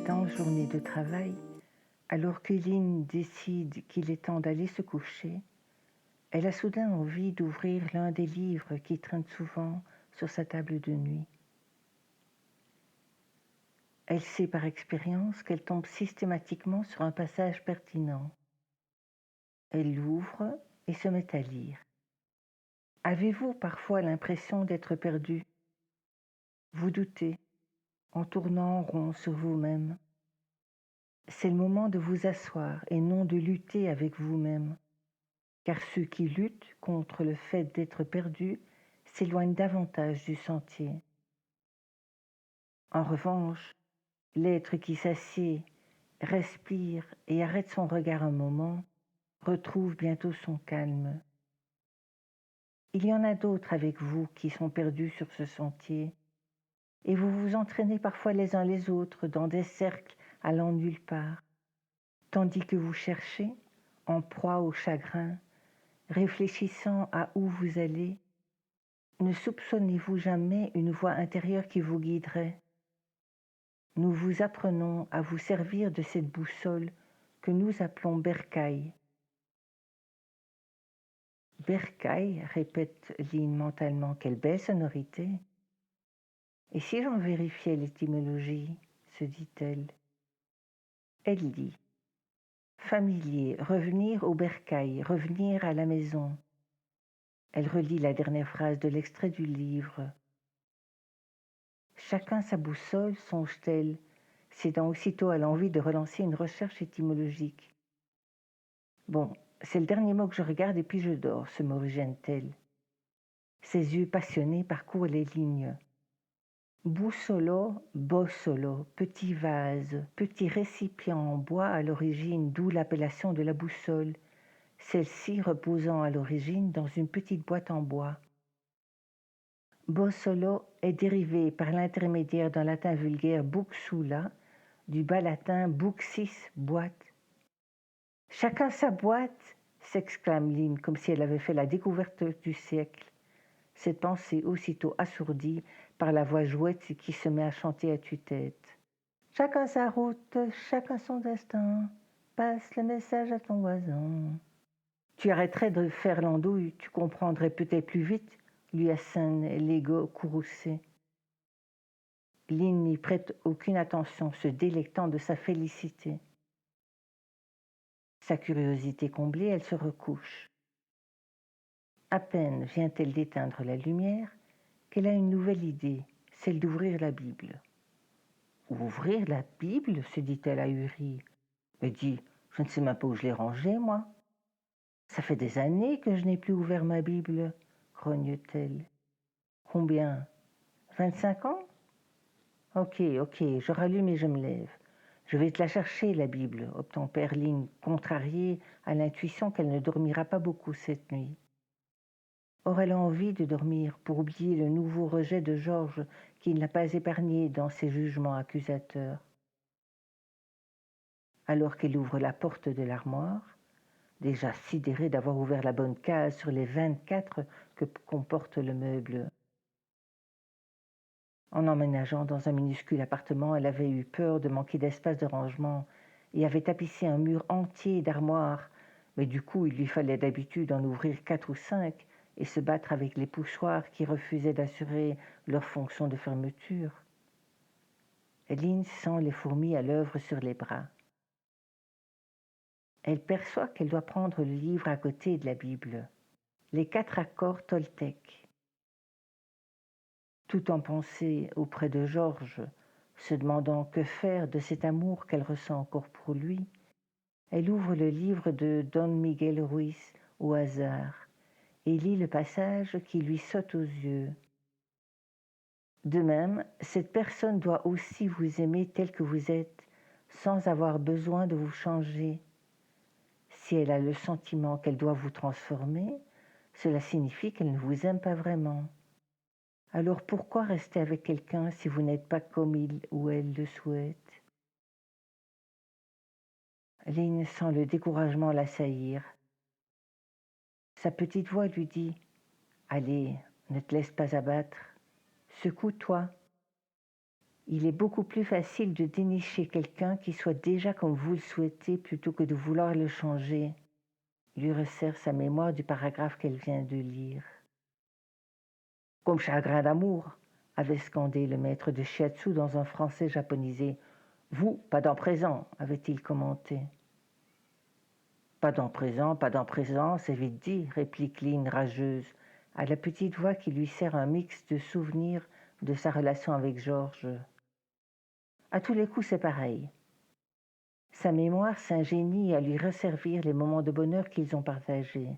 dense journée de travail, alors que Lynn décide qu'il est temps d'aller se coucher, elle a soudain envie d'ouvrir l'un des livres qui traînent souvent sur sa table de nuit. Elle sait par expérience qu'elle tombe systématiquement sur un passage pertinent. Elle l'ouvre et se met à lire. Avez-vous parfois l'impression d'être perdu? Vous doutez, en tournant en rond sur vous-même. C'est le moment de vous asseoir et non de lutter avec vous-même, car ceux qui luttent contre le fait d'être perdus s'éloignent davantage du sentier. En revanche, l'être qui s'assied, respire et arrête son regard un moment, retrouve bientôt son calme. Il y en a d'autres avec vous qui sont perdus sur ce sentier, et vous vous entraînez parfois les uns les autres dans des cercles allant nulle part, tandis que vous cherchez, en proie au chagrin, réfléchissant à où vous allez. Ne soupçonnez-vous jamais une voix intérieure qui vous guiderait? Nous vous apprenons à vous servir de cette boussole que nous appelons bercail. Bercail, répète Lynn mentalement, quelle belle sonorité. Et si j'en vérifiais l'étymologie, se dit-elle. Elle dit familier, revenir au bercail, revenir à la maison. Elle relit la dernière phrase de l'extrait du livre. Chacun sa boussole, songe-t-elle, cédant aussitôt à l'envie de relancer une recherche étymologique. Bon, c'est le dernier mot que je regarde et puis je dors, se morigène-t-elle. Ses yeux passionnés parcourent les lignes. Boussolo, bossolo, petit vase, petit récipient en bois à l'origine, d'où l'appellation de la boussole, celle-ci reposant à l'origine dans une petite boîte en bois. Bossolo est dérivé par l'intermédiaire d'un latin vulgaire buxula, du bas latin buxis, boîte. Chacun sa boîte, s'exclame Lynn, comme si elle avait fait la découverte du siècle. Cette pensée aussitôt assourdie par la voix jouette qui se met à chanter à tue-tête. Chacun sa route, chacun son destin, passe le message à ton voisin. Tu arrêterais de faire l'andouille, tu comprendrais peut-être plus vite, lui assène l'ego courroucé. Lynn n'y prête aucune attention, se délectant de sa félicité. Sa curiosité comblée, elle se recouche. À peine vient-elle d'éteindre la lumière qu'elle a une nouvelle idée, celle d'ouvrir la Bible. Ouvrir la Bible, se dit-elle ahurie. Mais dis, je ne sais même pas où je l'ai rangée, moi. Ça fait des années que je n'ai plus ouvert ma Bible, grogne-t-elle. Combien? 25 ans? Ok, je rallume et je me lève. Je vais te la chercher, la Bible, obtempère Lynn, contrariée à l'intuition qu'elle ne dormira pas beaucoup cette nuit. Aurait-elle envie de dormir pour oublier le nouveau rejet de Georges qui ne l'a pas épargné dans ses jugements accusateurs? Alors qu'elle ouvre la porte de l'armoire, déjà sidérée d'avoir ouvert la bonne case sur les 24 que comporte le meuble. En emménageant dans un minuscule appartement, elle avait eu peur de manquer d'espace de rangement et avait tapissé un mur entier d'armoires, mais du coup il lui fallait d'habitude en ouvrir 4 ou 5 et se battre avec les poussoirs qui refusaient d'assurer leur fonction de fermeture. Lynn sent les fourmis à l'œuvre sur les bras. Elle perçoit qu'elle doit prendre le livre à côté de la Bible, les 4 accords toltèques. Tout en pensée auprès de Georges, se demandant que faire de cet amour qu'elle ressent encore pour lui, elle ouvre le livre de Don Miguel Ruiz au hasard et lit le passage qui lui saute aux yeux. De même, cette personne doit aussi vous aimer tel que vous êtes, sans avoir besoin de vous changer. Si elle a le sentiment qu'elle doit vous transformer, cela signifie qu'elle ne vous aime pas vraiment. Alors pourquoi rester avec quelqu'un si vous n'êtes pas comme il ou elle le souhaite? Lynn sent le découragement l'assaillir. Sa petite voix lui dit « Allez, ne te laisse pas abattre, secoue-toi. » Il est beaucoup plus facile de dénicher quelqu'un qui soit déjà comme vous le souhaitez plutôt que de vouloir le changer, lui resserre sa mémoire du paragraphe qu'elle vient de lire. Comme chagrin d'amour, avait scandé le maître de shiatsu dans un français japonisé. Vous, pas dans présent, avait-il commenté. Pas dans présent, c'est vite dit, réplique Lynn rageuse, à la petite voix qui lui sert un mix de souvenirs de sa relation avec Georges. À tous les coups, c'est pareil. Sa mémoire s'ingénie à lui resservir les moments de bonheur qu'ils ont partagés.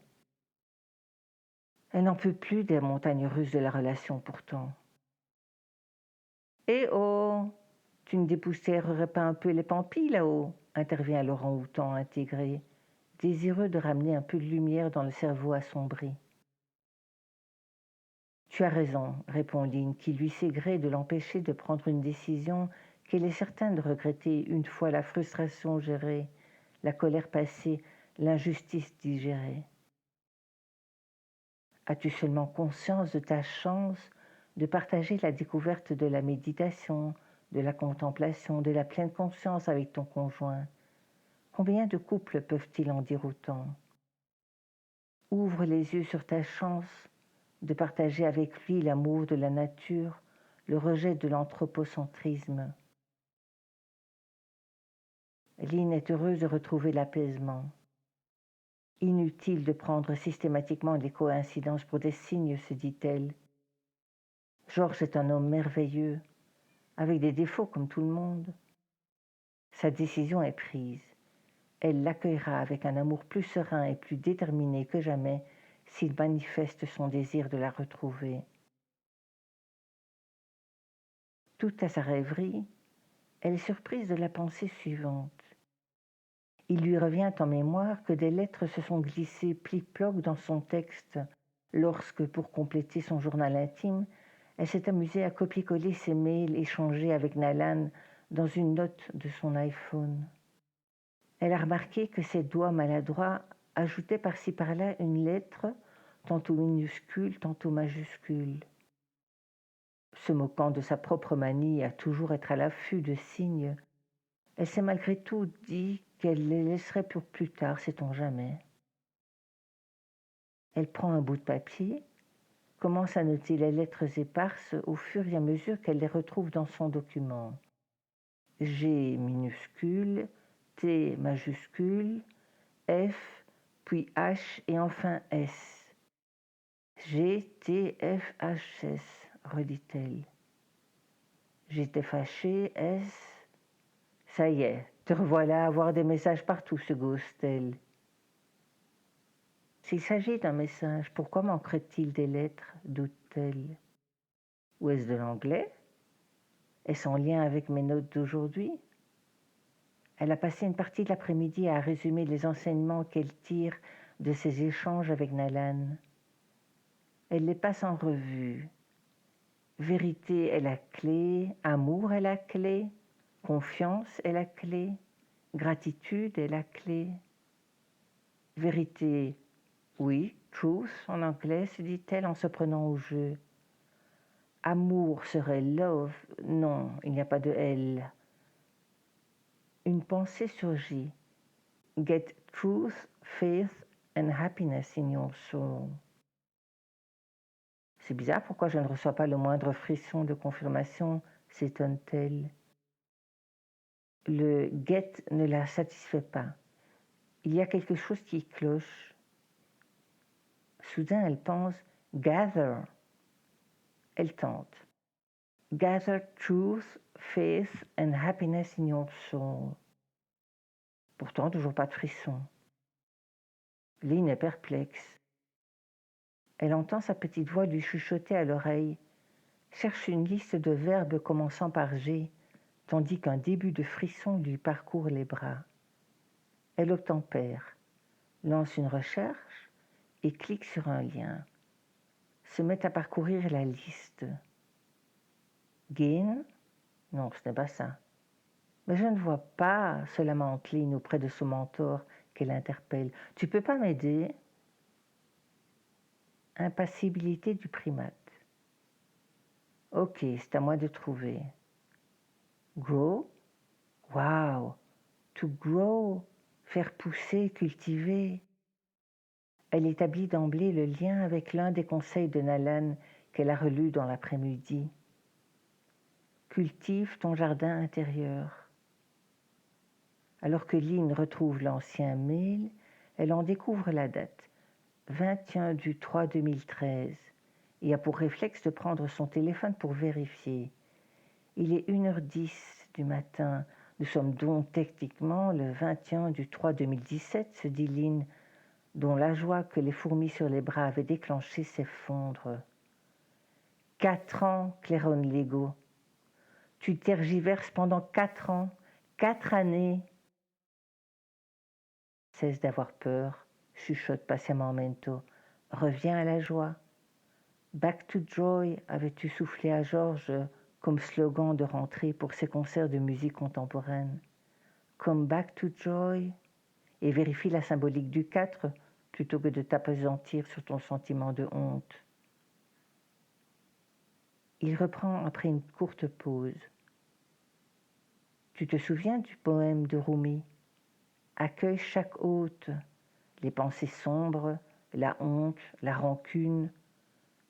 Elle n'en peut plus des montagnes russes de la relation pourtant. Eh oh, tu ne dépoussiérerais pas un peu les pampilles là-haut, intervient l'orang-outan intégré, désireux de ramener un peu de lumière dans le cerveau assombri. Tu as raison, répond Lynn, qui lui sait gré de l'empêcher de prendre une décision qu'elle est certaine de regretter une fois la frustration gérée, la colère passée, l'injustice digérée. As-tu seulement conscience de ta chance de partager la découverte de la méditation, de la contemplation, de la pleine conscience avec ton conjoint? Combien de couples peuvent-ils en dire autant? Ouvre les yeux sur ta chance de partager avec lui l'amour de la nature, le rejet de l'anthropocentrisme. Lynn est heureuse de retrouver l'apaisement. Inutile de prendre systématiquement les coïncidences pour des signes, se dit-elle. Georges est un homme merveilleux, avec des défauts comme tout le monde. Sa décision est prise. Elle l'accueillera avec un amour plus serein et plus déterminé que jamais s'il manifeste son désir de la retrouver. Tout à sa rêverie, elle est surprise de la pensée suivante. Il lui revient en mémoire que des lettres se sont glissées pli-ploc dans son texte lorsque, pour compléter son journal intime, elle s'est amusée à copier-coller ses mails échangés avec Nalan dans une note de son iPhone. Elle a remarqué que ses doigts maladroits ajoutaient par-ci par-là une lettre, tantôt minuscule, tantôt majuscule. Se moquant de sa propre manie à toujours être à l'affût de signes, elle s'est malgré tout dit qu'elle les laisserait pour plus tard, sait-on jamais. Elle prend un bout de papier, commence à noter les lettres éparses au fur et à mesure qu'elle les retrouve dans son document. G minuscule, T majuscule, F, puis H et enfin S. G, T, F, H, S, redit-elle. J'étais fâchée, S. Ça y est, te revoilà à avoir des messages partout, se gausse-t-elle. S'il s'agit d'un message, pourquoi manquerait-il des lettres, doute-t-elle. Ou est-ce de l'anglais? Est-ce en lien avec mes notes d'aujourd'hui? Elle a passé une partie de l'après-midi à résumer les enseignements qu'elle tire de ses échanges avec Nalan. Elle les passe en revue. Vérité est la clé, amour est la clé, confiance est la clé, gratitude est la clé. Vérité, oui, truth en anglais, se dit-elle en se prenant au jeu. Amour serait love, non, il n'y a pas de L. Une pensée surgit. Get truth, faith and happiness in your soul. C'est bizarre, pourquoi je ne reçois pas le moindre frisson de confirmation, s'étonne-t-elle. Le get ne la satisfait pas. Il y a quelque chose qui cloche. Soudain, elle pense gather. Elle tente. Gather truth, faith and happiness in your soul. Pourtant, toujours pas de frisson. Lynn est perplexe. Elle entend sa petite voix lui chuchoter à l'oreille, cherche une liste de verbes commençant par G, tandis qu'un début de frisson lui parcourt les bras. Elle obtempère, lance une recherche et clique sur un lien. Se met à parcourir la liste. Gain? Non, ce n'est pas ça. Mais je ne vois pas, se lamente Lynn auprès de son mentor qu'elle interpelle. Tu peux pas m'aider? Impassibilité du primate. Ok, c'est à moi de trouver. Grow, wow, to grow, faire pousser, cultiver. Elle établit d'emblée le lien avec l'un des conseils de Nalan qu'elle a relu dans l'après-midi. Cultive ton jardin intérieur. Alors que Lynn retrouve l'ancien mail, elle en découvre la date, 21/3/2013, et a pour réflexe de prendre son téléphone pour vérifier. Il est 1h10 du matin. Nous sommes donc techniquement le 21/3/2017, se dit Lynn, dont la joie que les fourmis sur les bras avaient déclenchée s'effondre. 4 ans, claironne l'ego. Tu tergiverses pendant 4 ans, 4 années. Cesse d'avoir peur, chuchote patiemment Mento. Reviens à la joie. Back to Joy, avais-tu soufflé à Georges comme slogan de rentrée pour ses concerts de musique contemporaine. Come back to Joy, et vérifie la symbolique du 4 plutôt que de t'apesantir sur ton sentiment de honte. Il reprend après une courte pause. Tu te souviens du poème de Rumi ? Accueille chaque hôte, les pensées sombres, la honte, la rancune.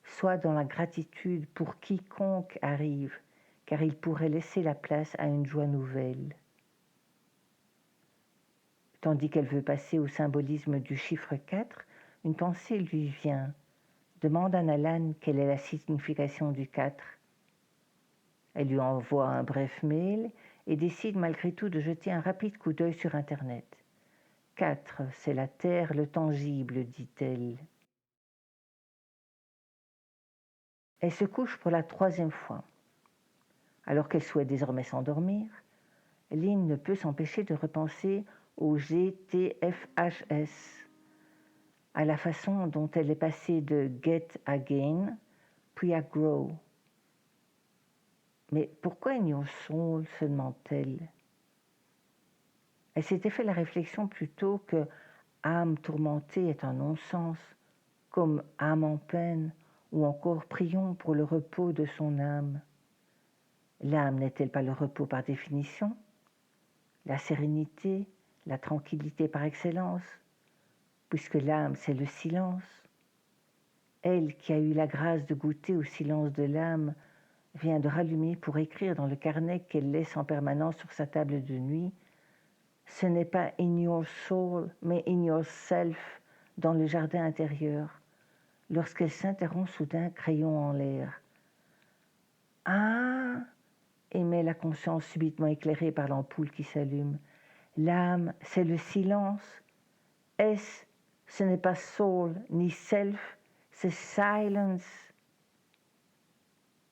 Sois dans la gratitude pour quiconque arrive, car il pourrait laisser la place à une joie nouvelle. Tandis qu'elle veut passer au symbolisme du chiffre 4, une pensée lui vient. Demande à Nalan quelle est la signification du 4. Elle lui envoie un bref mail et décide malgré tout de jeter un rapide coup d'œil sur Internet. 4, c'est la terre, le tangible, dit-elle. Elle se couche pour la 3e fois. Alors qu'elle souhaite désormais s'endormir, Lynn ne peut s'empêcher de repenser au GTFHS, à la façon dont elle est passée de Get Again puis à Grow. Mais pourquoi In Your Soul, se demande-t-elle. Elle s'était fait la réflexion plutôt que âme tourmentée est un non-sens, comme âme en peine, ou encore prions pour le repos de son âme. L'âme n'est-elle pas le repos par définition ? La sérénité, la tranquillité par excellence, puisque l'âme c'est le silence. Elle qui a eu la grâce de goûter au silence de l'âme vient de rallumer pour écrire dans le carnet qu'elle laisse en permanence sur sa table de nuit. Ce n'est pas in your soul, mais in yourself, dans le jardin intérieur, lorsqu'elle s'interrompt soudain, crayon en l'air. Ah, émet la conscience subitement éclairée par l'ampoule qui s'allume. L'âme, c'est le silence. Ce n'est pas soul ni self, c'est silence.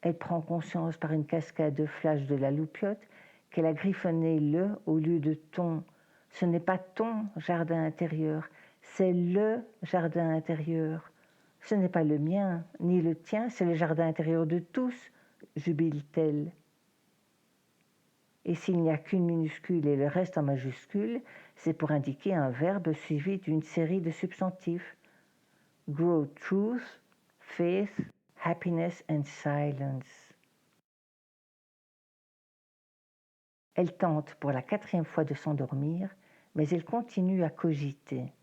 Elle prend conscience par une cascade de flashs de la loupiote qu'elle a griffonné le au lieu de ton. Ce n'est pas ton jardin intérieur, c'est le jardin intérieur. Ce n'est pas le mien, ni le tien, c'est le jardin intérieur de tous, jubile-t-elle. Et s'il n'y a qu'une minuscule et le reste en majuscule, c'est pour indiquer un verbe suivi d'une série de substantifs. Grow truth, faith, happiness and silence. Elle tente pour la 4e fois de s'endormir, mais elle continue à cogiter.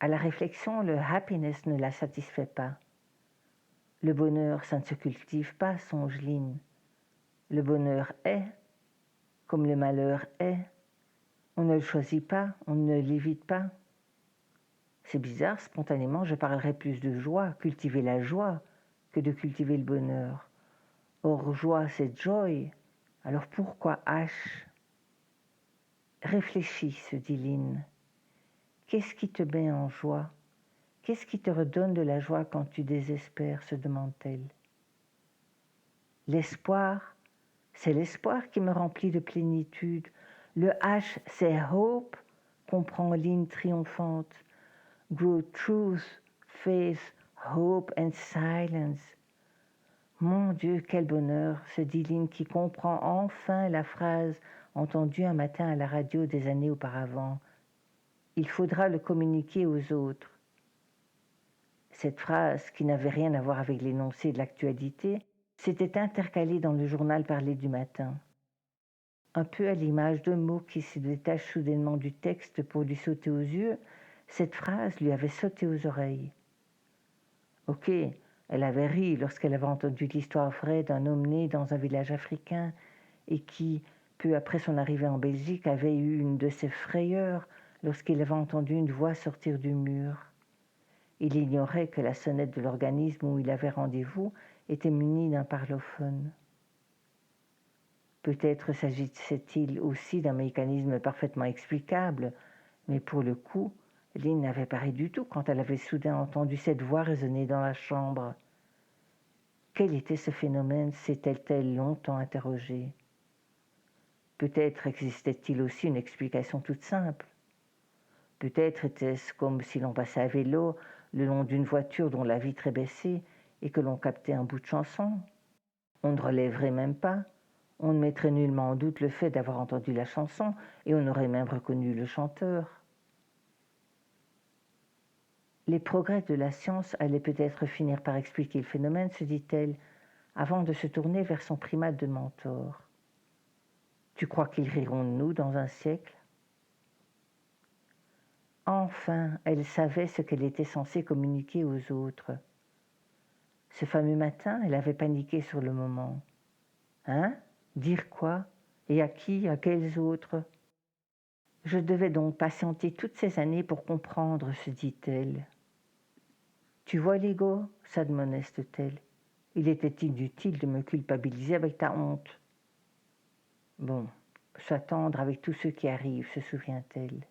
À la réflexion, le happiness ne la satisfait pas. Le bonheur, ça ne se cultive pas, songe Lynn. Le bonheur est, comme le malheur est. On ne le choisit pas, on ne l'évite pas. C'est bizarre, spontanément, je parlerais plus de joie, cultiver la joie, que de cultiver le bonheur. Or, joie, c'est joy. Alors pourquoi H ? Réfléchis, se dit Lynn. Qu'est-ce qui te met en joie ? Qu'est-ce qui te redonne de la joie quand tu désespères, se demande-t-elle. L'espoir, c'est l'espoir qui me remplit de plénitude. Le H, c'est hope, comprend Lynn triomphante. Grow truth, faith, hope and silence. Mon Dieu, quel bonheur, se dit Lynn qui comprend enfin la phrase entendue un matin à la radio des années auparavant. Il faudra le communiquer aux autres. Cette phrase, qui n'avait rien à voir avec l'énoncé de l'actualité, s'était intercalé dans le journal parlé du matin. Un peu à l'image d'un mot qui se détache soudainement du texte pour lui sauter aux yeux, cette phrase lui avait sauté aux oreilles. Ok, elle avait ri lorsqu'elle avait entendu l'histoire vraie d'un homme né dans un village africain et qui, peu après son arrivée en Belgique, avait eu une de ces frayeurs lorsqu'il avait entendu une voix sortir du mur. Il ignorait que la sonnette de l'organisme où il avait rendez-vous était munie d'un parlophone. Peut-être s'agissait-il aussi d'un mécanisme parfaitement explicable, mais pour le coup, Lynn n'avait pas ri du tout quand elle avait soudain entendu cette voix résonner dans la chambre. Quel était ce phénomène, s'était-elle longtemps interrogée. Peut-être existait-il aussi une explication toute simple. Peut-être était-ce comme si l'on passait à vélo le long d'une voiture dont la vitre est baissée et que l'on captait un bout de chanson. On ne relèverait même pas, on ne mettrait nullement en doute le fait d'avoir entendu la chanson et on aurait même reconnu le chanteur. Les progrès de la science allaient peut-être finir par expliquer le phénomène, se dit-elle, avant de se tourner vers son primate de mentor. Tu crois qu'ils riront de nous dans un siècle ? Enfin, elle savait ce qu'elle était censée communiquer aux autres. Ce fameux matin, elle avait paniqué sur le moment. Hein ? Dire quoi ? Et à qui ? À quels autres ? Je devais donc patienter toutes ces années pour comprendre, se dit-elle. Tu vois, Lego, s'admoneste-t-elle. Il était inutile de me culpabiliser avec ta honte. Bon, s'attendre avec tous ceux qui arrivent, se souvient-elle.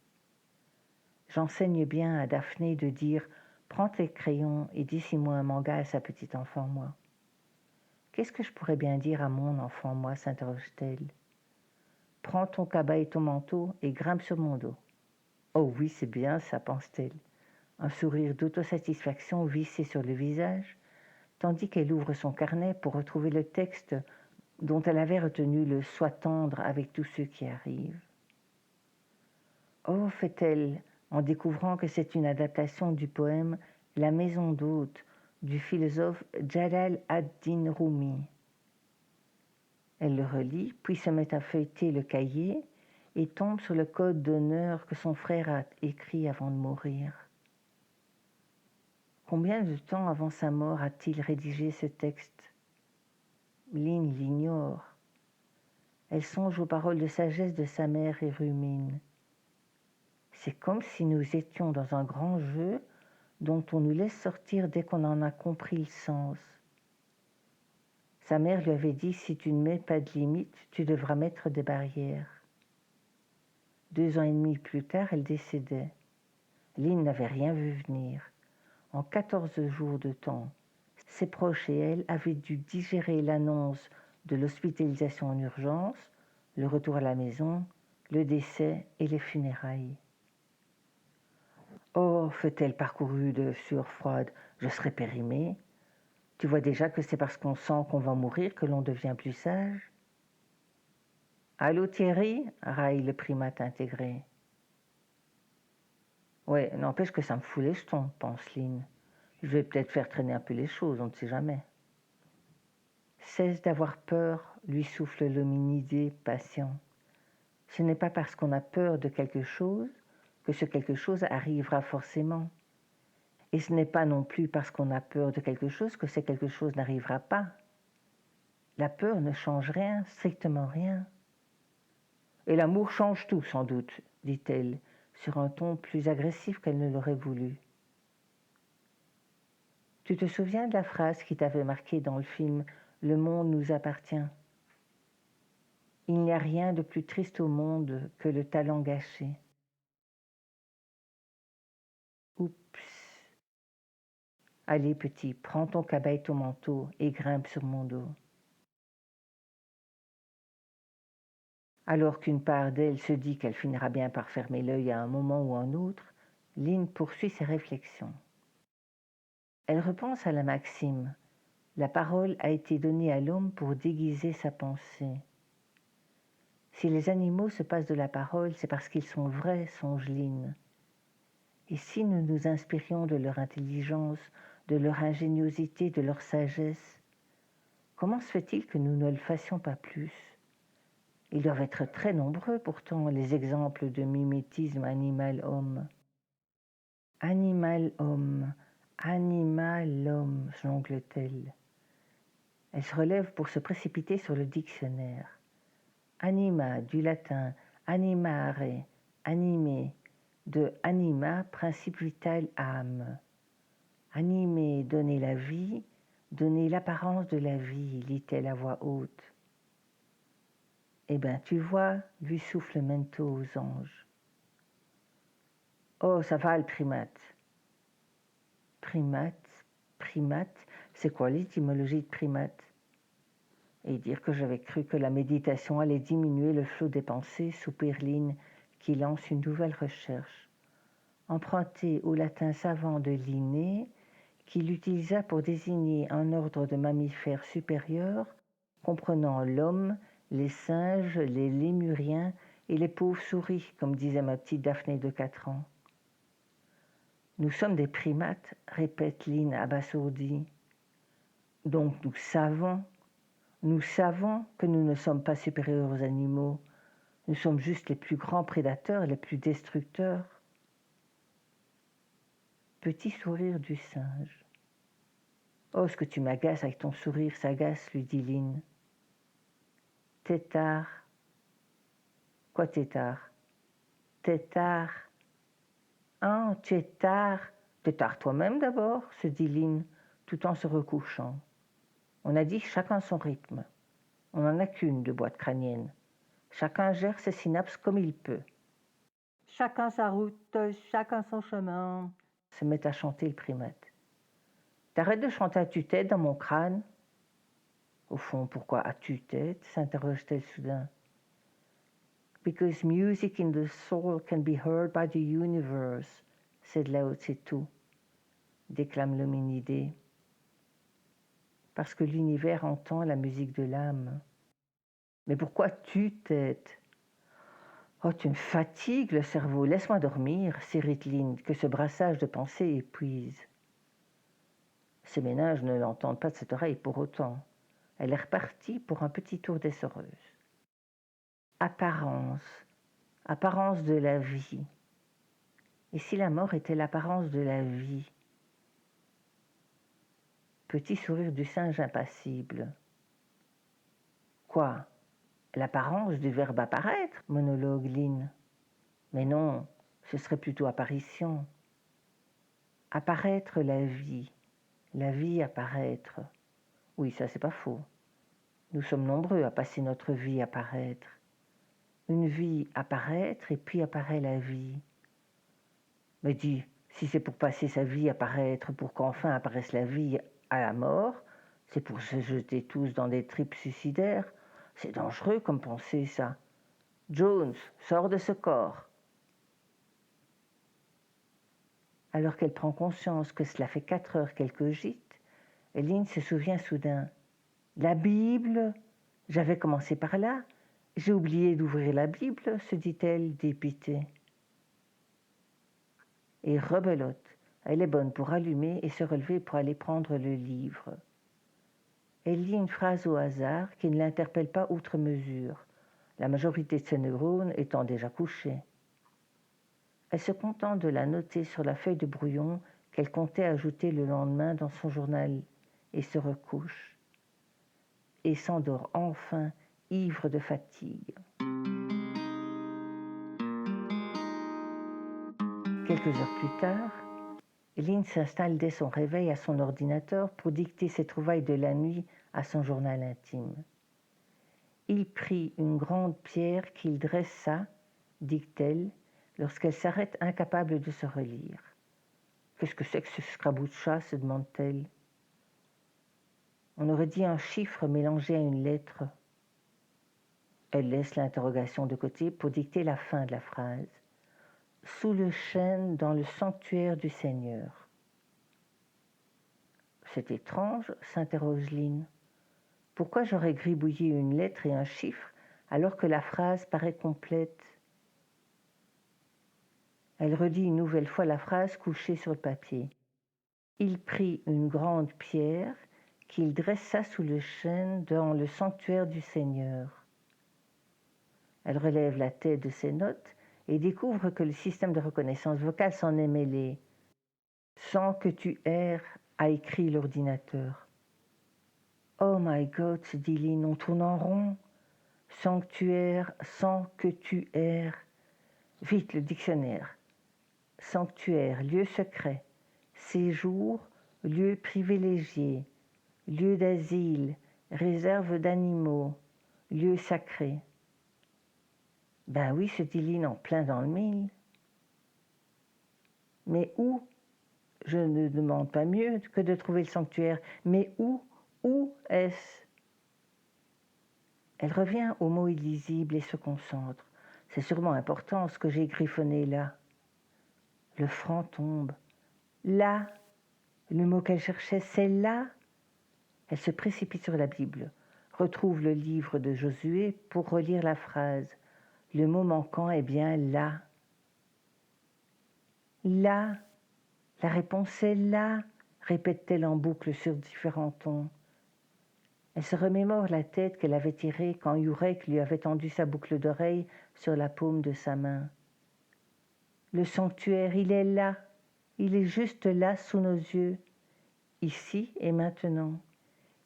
J'enseigne bien à Daphné de dire « Prends tes crayons et dessine-moi un manga à sa petite enfant, moi. » Qu'est-ce que je pourrais bien dire à mon enfant, moi, s'interroge-t-elle. Prends ton cabas et ton manteau et grimpe sur mon dos. Oh oui, c'est bien ça, pense-t-elle. Un sourire d'autosatisfaction vissé sur le visage, tandis qu'elle ouvre son carnet pour retrouver le texte dont elle avait retenu le « Sois tendre avec tous ceux qui arrivent ». Oh, fait-elle, en découvrant que c'est une adaptation du poème « La maison d'hôte » du philosophe Jalal ad-Din Rumi. Elle le relit, puis se met à feuilleter le cahier et tombe sur le code d'honneur que son frère a écrit avant de mourir. Combien de temps avant sa mort a-t-il rédigé ce texte ? Lynn l'ignore. Elle songe aux paroles de sagesse de sa mère et rumine. C'est comme si nous étions dans un grand jeu dont on nous laisse sortir dès qu'on en a compris le sens. Sa mère lui avait dit « Si tu ne mets pas de limites, tu devras mettre des barrières ». 2 ans et demi plus tard, elle décédait. Lynn n'avait rien vu venir. En 14 jours de temps, ses proches et elle avaient dû digérer l'annonce de l'hospitalisation en urgence, le retour à la maison, le décès et les funérailles. Oh, fait-elle parcourue de sueur froide, je serai périmée. Tu vois déjà que c'est parce qu'on sent qu'on va mourir que l'on devient plus sage. Allô Thierry, raille le primate intégré. Ouais, n'empêche que ça me fout les jetons, pense Lynn. Je vais peut-être faire traîner un peu les choses, on ne sait jamais. Cesse d'avoir peur, lui souffle l'hominidé patient. Ce n'est pas parce qu'on a peur de quelque chose que ce quelque chose arrivera forcément. Et ce n'est pas non plus parce qu'on a peur de quelque chose que ce quelque chose n'arrivera pas. La peur ne change rien, strictement rien. Et l'amour change tout, sans doute, dit-elle, sur un ton plus agressif qu'elle ne l'aurait voulu. Tu te souviens de la phrase qui t'avait marqué dans le film « Le monde nous appartient ». Il n'y a rien de plus triste au monde que le talent gâché. Oups. Allez, petit, prends ton cabas et ton manteau et grimpe sur mon dos. Alors qu'une part d'elle se dit qu'elle finira bien par fermer l'œil à un moment ou un autre, Lynn poursuit ses réflexions. Elle repense à la maxime « La parole a été donnée à l'homme pour déguiser sa pensée ». Si les animaux se passent de la parole, c'est parce qu'ils sont vrais, songe Lynn. Et si nous nous inspirions de leur intelligence, de leur ingéniosité, de leur sagesse, Comment se fait-il que nous ne le fassions pas plus? Ils doivent être très nombreux pourtant, les exemples de mimétisme animal-homme. Animal-homme, animal-homme, jongle-t-elle. Elle se relève pour se précipiter sur le dictionnaire. Anima, du latin animare, animer, de anima, principe vital, âme. Animer, donner la vie, donner l'apparence de la vie, lit-elle à voix haute. Eh bien, tu vois, lui souffle Mento aux anges. Oh, ça va le primate. Primate, c'est quoi l'étymologie de primate? Et dire que j'avais cru que la méditation allait diminuer le flot des pensées, soupire Lynn, qui lance une nouvelle recherche. Empruntée au latin savant de Linné, qu'il utilisa pour désigner un ordre de mammifères supérieurs, comprenant l'homme, les singes, les lémuriens et les pauvres souris, comme disait ma petite Daphné de 4 ans. Nous sommes des primates, répète Lynn abasourdie. Donc nous savons que nous ne sommes pas supérieurs aux animaux. Nous sommes juste les plus grands prédateurs, les plus destructeurs. Petit sourire du singe. Oh, ce que tu m'agaces avec ton sourire sagace, lui dit Lynn. Tétard. Quoi tétard? Tétard. Ah, tu es tard. Tétard toi-même d'abord, se dit Lynn, tout en se recouchant. On a dit chacun son rythme. On n'en a qu'une de boîte crânienne. Chacun gère ses synapses comme il peut. Chacun sa route, chacun son chemin, se met à chanter le primate. T'arrêtes de chanter à tue-tête dans mon crâne? Au fond, pourquoi à tue-tête? S'interroge-t-elle soudain. Because music in the soul can be heard by the universe, c'est de Lao Tse-tu, déclame l'hominidé. Parce que l'univers entend la musique de l'âme. Mais pourquoi tue-tête? Oh, tu me fatigues le cerveau, laisse-moi dormir, s'irrite Lynn, que ce brassage de pensées épuise. Ces ménages ne l'entendent pas de cette oreille pour autant. Elle est repartie pour un petit tour d'essoreuse. Apparence de la vie. Et si la mort était l'apparence de la vie? Petit sourire du singe impassible. Quoi? L'apparence du verbe apparaître, monologue Lynn. Mais non, ce serait plutôt apparition. Apparaître la vie apparaître. Oui, ça c'est pas faux. Nous sommes nombreux à passer notre vie à paraître. Une vie apparaître et puis apparaît la vie. Mais dis, si c'est pour passer sa vie à paraître, pour qu'enfin apparaisse la vie à la mort, c'est pour se jeter tous dans des tripes suicidaires. C'est dangereux comme pensée, ça. Jones, sors de ce corps. Alors qu'elle prend conscience que cela fait 4 heures qu'elle cogite, Lynn se souvient soudain. La Bible? J'avais commencé par là. J'ai oublié d'ouvrir la Bible, se dit-elle, dépitée. Et rebelote. Elle est bonne pour allumer et se relever pour aller prendre le livre. Elle lit une phrase au hasard qui ne l'interpelle pas outre mesure, la majorité de ses neurones étant déjà couchés. Elle se contente de la noter sur la feuille de brouillon qu'elle comptait ajouter le lendemain dans son journal et se recouche. Et s'endort enfin, ivre de fatigue. Quelques heures plus tard, Lynn s'installe dès son réveil à son ordinateur pour dicter ses trouvailles de la nuit à son journal intime. Il prit une grande pierre qu'il dressa, dit-elle, lorsqu'elle s'arrête incapable de se relire. Qu'est-ce que c'est que ce scraboucha, se demande-t-elle. On aurait dit un chiffre mélangé à une lettre. Elle laisse l'interrogation de côté pour dicter la fin de la phrase. Sous le chêne dans le sanctuaire du Seigneur. C'est étrange, s'interroge Lynn. Pourquoi j'aurais gribouillé une lettre et un chiffre alors que la phrase paraît complète? Elle redit une nouvelle fois la phrase couchée sur le papier. Il prit une grande pierre qu'il dressa sous le chêne dans le sanctuaire du Seigneur. Elle relève la tête de ses notes et découvre que le système de reconnaissance vocale s'en est mêlé. Sans que tu erres, a écrit l'ordinateur. Oh my God, se dit Lynn, on tourne en rond. Sanctuaire, sans que tu erres. Vite, le dictionnaire. Sanctuaire, lieu secret. Séjour, lieu privilégié. Lieu d'asile, réserve d'animaux. Lieu sacré. Ben oui, se dit Lynn en plein dans le mille. Mais où? Je ne demande pas mieux que de trouver le sanctuaire. Mais où est-ce? Elle revient au mot illisible et se concentre. C'est sûrement important ce que j'ai griffonné là. Le franc tombe. Là, le mot qu'elle cherchait, c'est là. Elle se précipite sur la Bible, retrouve le livre de Josué pour relire la phrase. Le mot manquant est bien là. Là, la réponse est là, répète-t-elle en boucle sur différents tons. Elle se remémore la tête qu'elle avait tirée quand Yurek lui avait tendu sa boucle d'oreille sur la paume de sa main. Le sanctuaire, il est là, il est juste là sous nos yeux, ici et maintenant,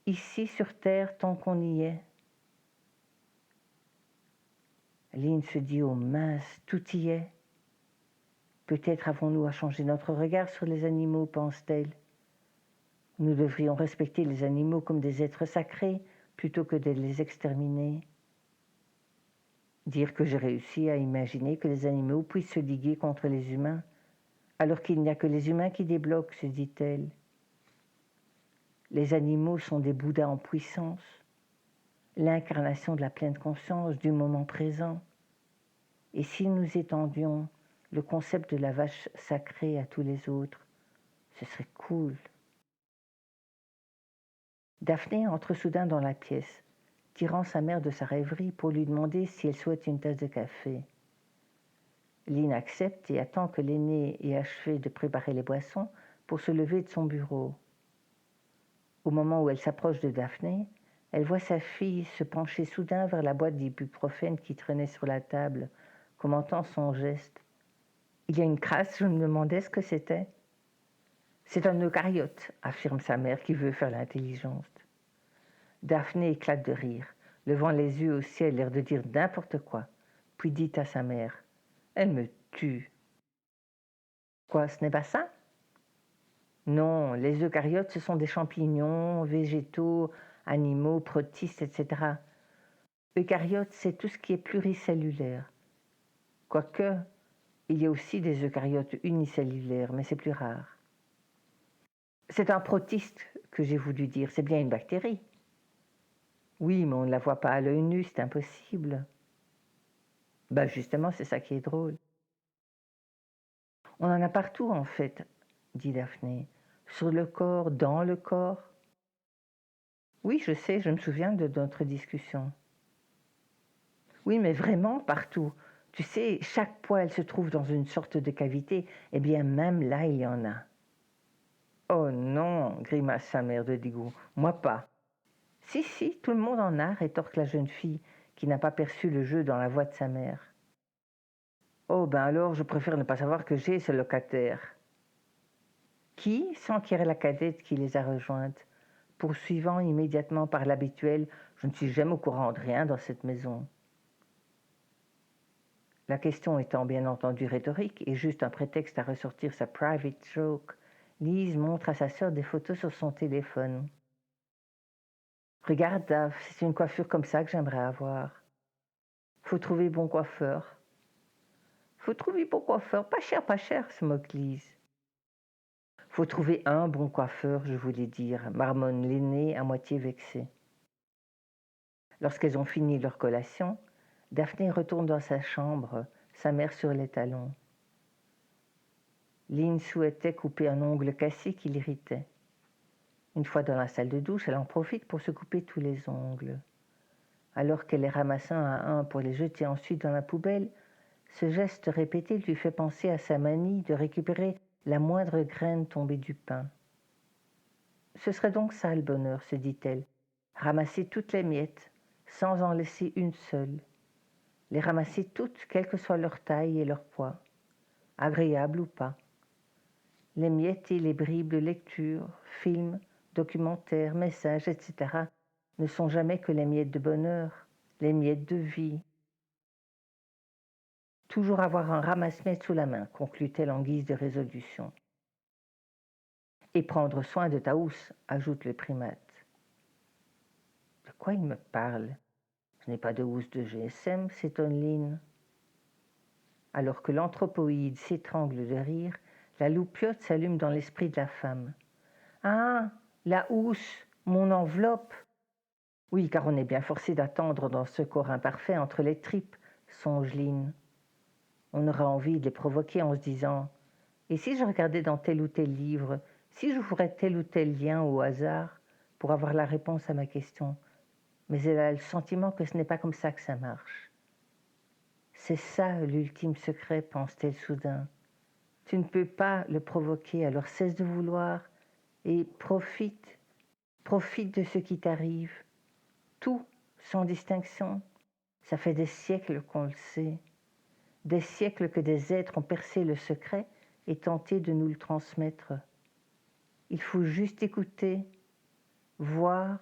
ici sur terre tant qu'on y est. Lynn se dit, oh mince, tout y est. Peut-être avons-nous à changer notre regard sur les animaux, pense-t-elle. Nous devrions respecter les animaux comme des êtres sacrés plutôt que de les exterminer. Dire que j'ai réussi à imaginer que les animaux puissent se liguer contre les humains, alors qu'il n'y a que les humains qui débloquent, se dit-elle. Les animaux sont des Bouddhas en puissance, l'incarnation de la pleine conscience du moment présent. Et si nous étendions le concept de la vache sacrée à tous les autres, ce serait cool. Daphné entre soudain dans la pièce, tirant sa mère de sa rêverie pour lui demander si elle souhaite une tasse de café. Lynn accepte et attend que l'aînée ait achevé de préparer les boissons pour se lever de son bureau. Au moment où elle s'approche de Daphné, elle voit sa fille se pencher soudain vers la boîte d'ibuprofène qui traînait sur la table, commentant son geste. Il y a une crasse, je me demandais ce que c'était. C'est un eucaryote, affirme sa mère qui veut faire l'intelligente. Daphné éclate de rire, levant les yeux au ciel, l'air de dire n'importe quoi, puis dit à sa mère « Elle me tue !»« Quoi, ce n'est pas ça ?» ?»« Non, les eucaryotes, ce sont des champignons, végétaux, animaux, protistes, etc. Eucaryotes, c'est tout ce qui est pluricellulaire. Quoique, il y a aussi des eucaryotes unicellulaires, mais c'est plus rare. C'est un protiste que j'ai voulu dire, c'est bien une bactérie. Oui, mais on ne la voit pas à l'œil nu, c'est impossible. Ben justement, c'est ça qui est drôle. On en a partout, en fait, dit Daphné. Sur le corps, dans le corps. Oui, je sais, je me souviens de notre discussion. Oui, mais vraiment partout. Tu sais, chaque poil se trouve dans une sorte de cavité, et bien même là, il y en a. Oh non, grimace sa mère de dégoût. Moi pas. Si, tout le monde en a, rétorque la jeune fille, qui n'a pas perçu le jeu dans la voix de sa mère. Oh, ben alors, je préfère ne pas savoir que j'ai ce locataire. Qui s'enquiert la cadette qui les a rejointes, poursuivant immédiatement par l'habituel « Je ne suis jamais au courant de rien dans cette maison ». La question étant bien entendu rhétorique et juste un prétexte à ressortir sa private joke, Lise montre à sa sœur des photos sur son téléphone. « Regarde, Dave, c'est une coiffure comme ça que j'aimerais avoir. Faut trouver bon coiffeur. » « Faut trouver bon coiffeur, pas cher, se moque Lise. « Faut trouver un bon coiffeur, je voulais dire, marmonne l'aînée à moitié vexée. » Lorsqu'elles ont fini leur collation, Daphné retourne dans sa chambre, sa mère sur les talons. Lynn souhaitait couper un ongle cassé qui l'irritait. Une fois dans la salle de douche, elle en profite pour se couper tous les ongles. Alors qu'elle les ramasse un à un pour les jeter ensuite dans la poubelle, ce geste répété lui fait penser à sa manie de récupérer la moindre graine tombée du pain. Ce serait donc ça le bonheur, se dit-elle, ramasser toutes les miettes, sans en laisser une seule. Les ramasser toutes, quelle que soit leur taille et leur poids, agréables ou pas. Les miettes et les bribes de lecture, films, documentaires, messages, etc. ne sont jamais que les miettes de bonheur, les miettes de vie. Toujours avoir un ramasse-miettes sous la main, conclut-elle en guise de résolution. Et prendre soin de ta housse, ajoute le primate. De quoi il me parle? Je n'ai pas de housse de GSM, s'étonne Lynn. Alors que l'anthropoïde s'étrangle de rire, la loupiote s'allume dans l'esprit de la femme. Ah, la housse, mon enveloppe. Oui, car on est bien forcé d'attendre dans ce corps imparfait entre les tripes, songe Lynn. On aura envie de les provoquer en se disant « Et si je regardais dans tel ou tel livre, si j'ouvrais tel ou tel lien au hasard pour avoir la réponse à ma question ?» Mais elle a le sentiment que ce n'est pas comme ça que ça marche. C'est ça l'ultime secret, pense-t-elle soudain. Tu ne peux pas le provoquer, alors cesse de vouloir et profite de ce qui t'arrive. Tout, sans distinction. Ça fait des siècles qu'on le sait. Des siècles que des êtres ont percé le secret et tenté de nous le transmettre. Il faut juste écouter, voir,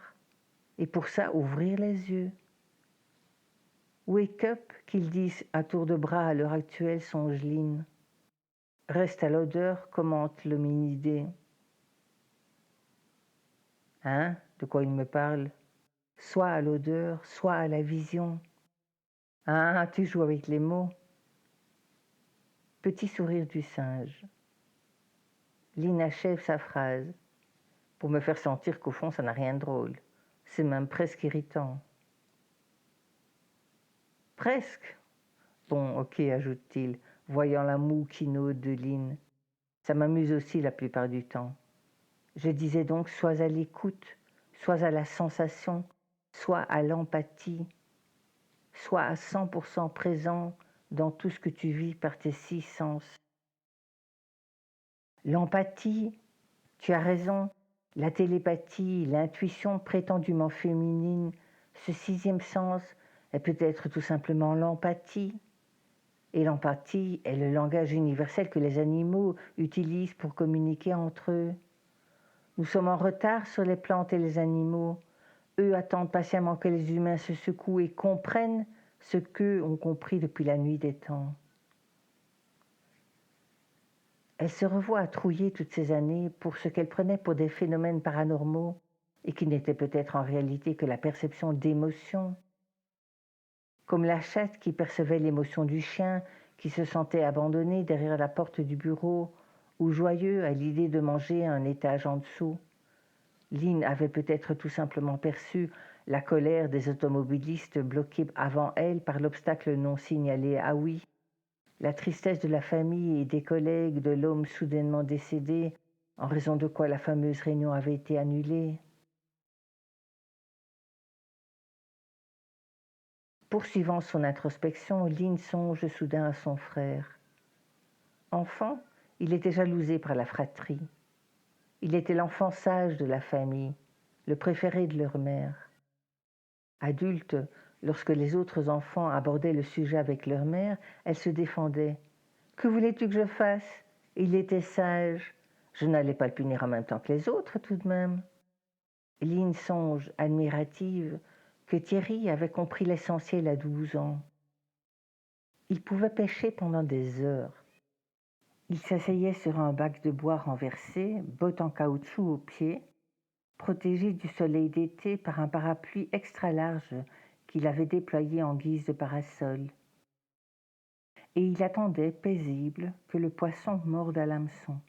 et pour ça ouvrir les yeux. Wake up, qu'ils disent à tour de bras à l'heure actuelle, songe Lynn. Reste à l'odeur, commente l'hominidé. Hein? De quoi il me parle? Soit à l'odeur, soit à la vision. Ah, tu joues avec les mots. Petit sourire du singe. Lynn achève sa phrase, pour me faire sentir qu'au fond, ça n'a rien de drôle. C'est même presque irritant. Presque? Bon, ok, ajoute-t-il, voyant la moue quinaud de Lynn. Ça m'amuse aussi la plupart du temps. Je disais donc, sois à l'écoute, sois à la sensation, sois à l'empathie, sois à 100% présent dans tout ce que tu vis par tes 6 sens. L'empathie, tu as raison, la télépathie, l'intuition prétendument féminine, ce 6e sens est peut-être tout simplement l'empathie. Et l'empathie est le langage universel que les animaux utilisent pour communiquer entre eux. Nous sommes en retard sur les plantes et les animaux. Eux attendent patiemment que les humains se secouent et comprennent ce qu'eux ont compris depuis la nuit des temps. Elle se revoit à trouiller toutes ces années pour ce qu'elle prenait pour des phénomènes paranormaux et qui n'étaient peut-être en réalité que la perception d'émotions. Comme la chatte qui percevait l'émotion du chien, qui se sentait abandonné derrière la porte du bureau ou joyeux à l'idée de manger un étage en dessous. Lynn avait peut-être tout simplement perçu la colère des automobilistes bloqués avant elle par l'obstacle non signalé à oui, la tristesse de la famille et des collègues de l'homme soudainement décédé, en raison de quoi la fameuse réunion avait été annulée. Poursuivant son introspection, Lynn songe soudain à son frère. Enfant, il était jalousé par la fratrie. Il était l'enfant sage de la famille, le préféré de leur mère. Adulte, lorsque les autres enfants abordaient le sujet avec leur mère, elle se défendait. « Que voulais-tu que je fasse? Il était sage. Je n'allais pas le punir en même temps que les autres, tout de même. » Lynn songe, admirative, que Thierry avait compris l'essentiel à 12 ans. Il pouvait pêcher pendant des heures. Il s'asseyait sur un bac de bois renversé, bottes en caoutchouc aux pieds, protégé du soleil d'été par un parapluie extra large qu'il avait déployé en guise de parasol. Et il attendait, paisible, que le poisson morde à l'hameçon,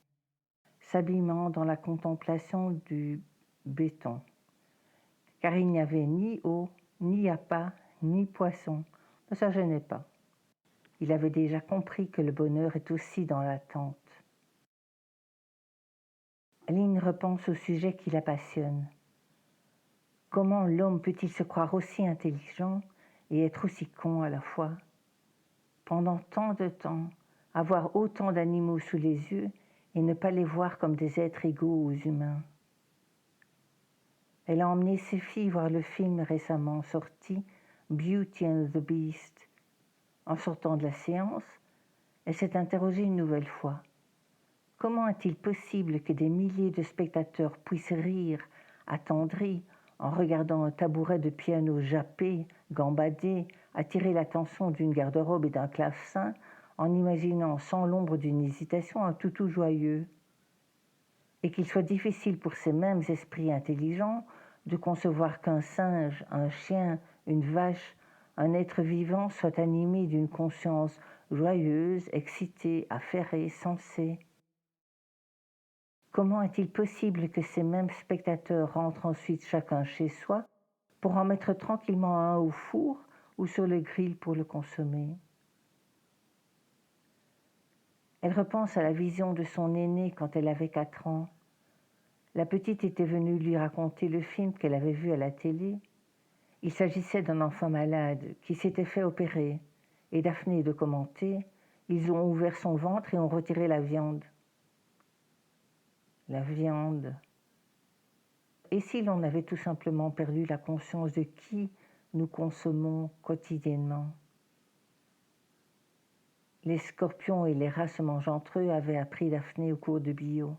s'abîmant dans la contemplation du béton. Car il n'y avait ni eau, ni appât, ni poisson. Ne ça gênait pas. Il avait déjà compris que le bonheur est aussi dans l'attente. Lynn repense au sujet qui la passionne. Comment l'homme peut-il se croire aussi intelligent et être aussi con à la fois? Pendant tant de temps, avoir autant d'animaux sous les yeux et ne pas les voir comme des êtres égaux aux humains. Elle a emmené ses filles voir le film récemment sorti, Beauty and the Beast. En sortant de la séance, elle s'est interrogée une nouvelle fois. Comment est-il possible que des milliers de spectateurs puissent rire, attendris, en regardant un tabouret de piano jappé, gambader, attirer l'attention d'une garde-robe et d'un clavecin, en imaginant sans l'ombre d'une hésitation un toutou joyeux, et qu'il soit difficile pour ces mêmes esprits intelligents de concevoir qu'un singe, un chien, une vache, un être vivant soit animé d'une conscience joyeuse, excitée, affairée, sensée. Comment est-il possible que ces mêmes spectateurs rentrent ensuite chacun chez soi pour en mettre tranquillement un au four ou sur le grill pour le consommer? Elle repense à la vision de son aînée quand elle avait 4 ans. La petite était venue lui raconter le film qu'elle avait vu à la télé. Il s'agissait d'un enfant malade qui s'était fait opérer, et Daphné de commenter: ils ont ouvert son ventre et ont retiré la viande. La viande. Et si l'on avait tout simplement perdu la conscience de qui nous consommons quotidiennement? Les scorpions et les rats se mangent entre eux, avait appris Daphné au cours de bio.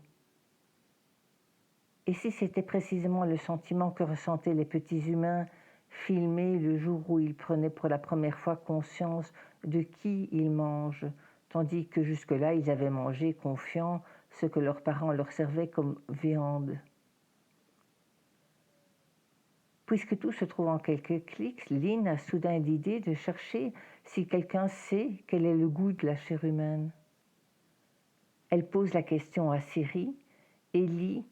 Et si c'était précisément le sentiment que ressentaient les petits humains filmés le jour où ils prenaient pour la première fois conscience de qui ils mangent, tandis que jusque-là ils avaient mangé confiants ce que leurs parents leur servaient comme viande? Puisque tout se trouve en quelques clics, Lynn a soudain l'idée de chercher si quelqu'un sait quel est le goût de la chair humaine. Elle pose la question à Siri et lit,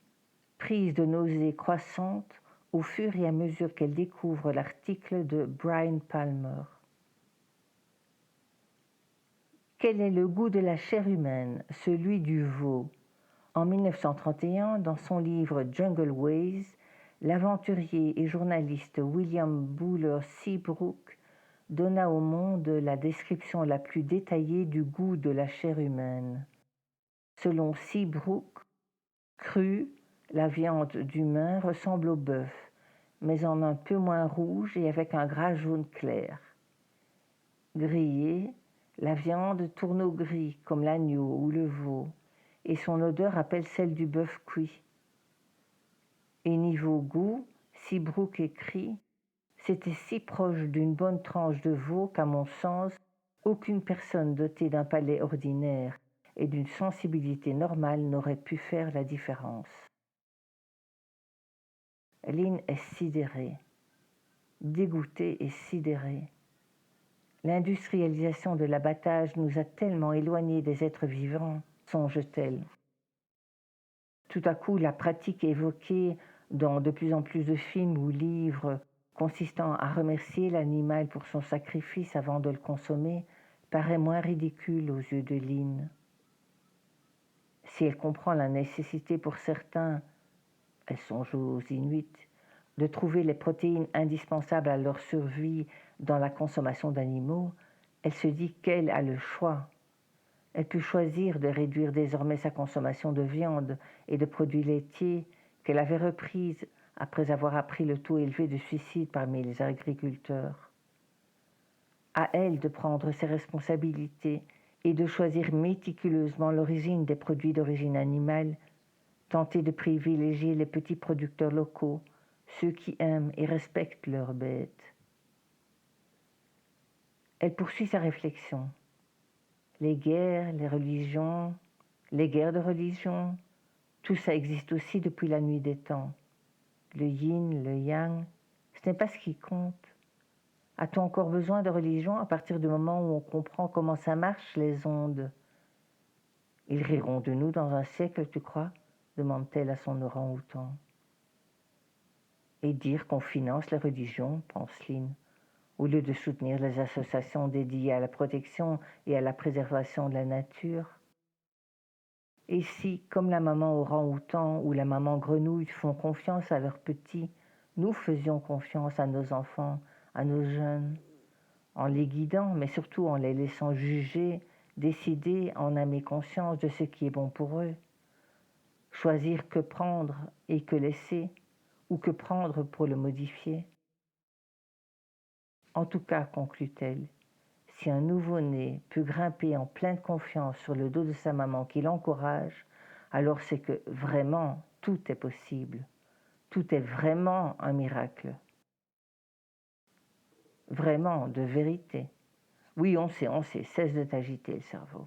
prise de nausées croissantes au fur et à mesure qu'elle découvre l'article de Brian Palmer. Quel est le goût de la chair humaine? Celui du veau. En 1931, dans son livre Jungle Ways, l'aventurier et journaliste William Buller Seabrook donna au monde la description la plus détaillée du goût de la chair humaine. Selon Seabrook, crue, la viande d'humain ressemble au bœuf, mais en un peu moins rouge et avec un gras jaune clair. Grillée, la viande tourne au gris comme l'agneau ou le veau, et son odeur rappelle celle du bœuf cuit. Et niveau goût, Seabrook écrit: c'était si proche d'une bonne tranche de veau qu'à mon sens, aucune personne dotée d'un palais ordinaire et d'une sensibilité normale n'aurait pu faire la différence. Lynn est sidérée, dégoûtée et sidérée. L'industrialisation de l'abattage nous a tellement éloignés des êtres vivants, songe-t-elle. Tout à coup, la pratique évoquée dans de plus en plus de films ou livres consistant à remercier l'animal pour son sacrifice avant de le consommer paraît moins ridicule aux yeux de Lynn. Si elle comprend la nécessité pour certains, elle songe aux Inuits, de trouver les protéines indispensables à leur survie dans la consommation d'animaux, elle se dit qu'elle a le choix. Elle peut choisir de réduire désormais sa consommation de viande et de produits laitiers qu'elle avait reprise après avoir appris le taux élevé de suicide parmi les agriculteurs. À elle de prendre ses responsabilités et de choisir méticuleusement l'origine des produits d'origine animale, tenter de privilégier les petits producteurs locaux, ceux qui aiment et respectent leurs bêtes. Elle poursuit sa réflexion. Les guerres, les religions, les guerres de religion, tout ça existe aussi depuis la nuit des temps. Le yin, le yang, ce n'est pas ce qui compte. A-t-on encore besoin de religion à partir du moment où on comprend comment ça marche, les ondes? Ils riront de nous dans un siècle, tu crois? Demande-t-elle à son orang-outan. Et dire qu'on finance les religions, pense Lynn, au lieu de soutenir les associations dédiées à la protection et à la préservation de la nature. Et si, comme la maman orang-outan ou la maman grenouille font confiance à leurs petits, nous faisions confiance à nos enfants, à nos jeunes, en les guidant, mais surtout en les laissant juger, décider en âme et conscience de ce qui est bon pour eux, choisir que prendre et que laisser, ou que prendre pour le modifier? En tout cas, conclut-elle, si un nouveau-né peut grimper en pleine confiance sur le dos de sa maman qui l'encourage, alors c'est que vraiment tout est possible. Tout est vraiment un miracle. Vraiment, de vérité. Oui, on sait, cesse de t'agiter le cerveau.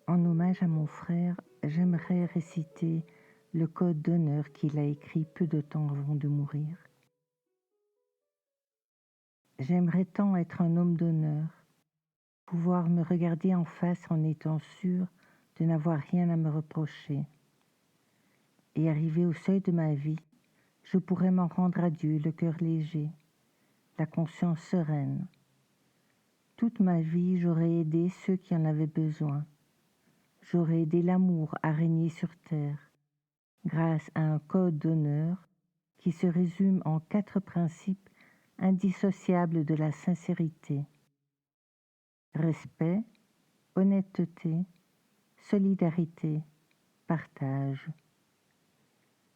En hommage à mon frère, j'aimerais réciter le code d'honneur qu'il a écrit peu de temps avant de mourir. J'aimerais tant être un homme d'honneur, pouvoir me regarder en face en étant sûr de n'avoir rien à me reprocher. Et arrivé au seuil de ma vie, je pourrais m'en rendre à Dieu le cœur léger, la conscience sereine. Toute ma vie, j'aurais aidé ceux qui en avaient besoin. J'aurais aidé l'amour à régner sur terre, grâce à un code d'honneur qui se résume en 4 principes indissociables de la sincérité. Respect, honnêteté, solidarité, partage.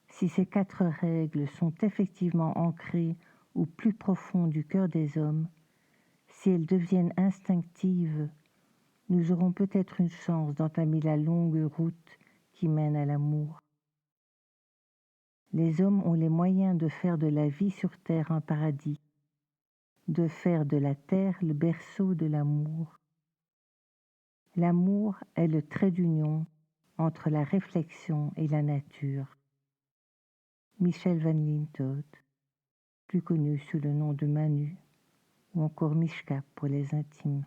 Si ces 4 règles sont effectivement ancrées au plus profond du cœur des hommes, si elles deviennent instinctives, nous aurons peut-être une chance d'entamer la longue route qui mène à l'amour. Les hommes ont les moyens de faire de la vie sur terre un paradis, de faire de la terre le berceau de l'amour. L'amour est le trait d'union entre la réflexion et la nature. Michel Van Lintot, plus connu sous le nom de Manu, ou encore Mishka pour les intimes.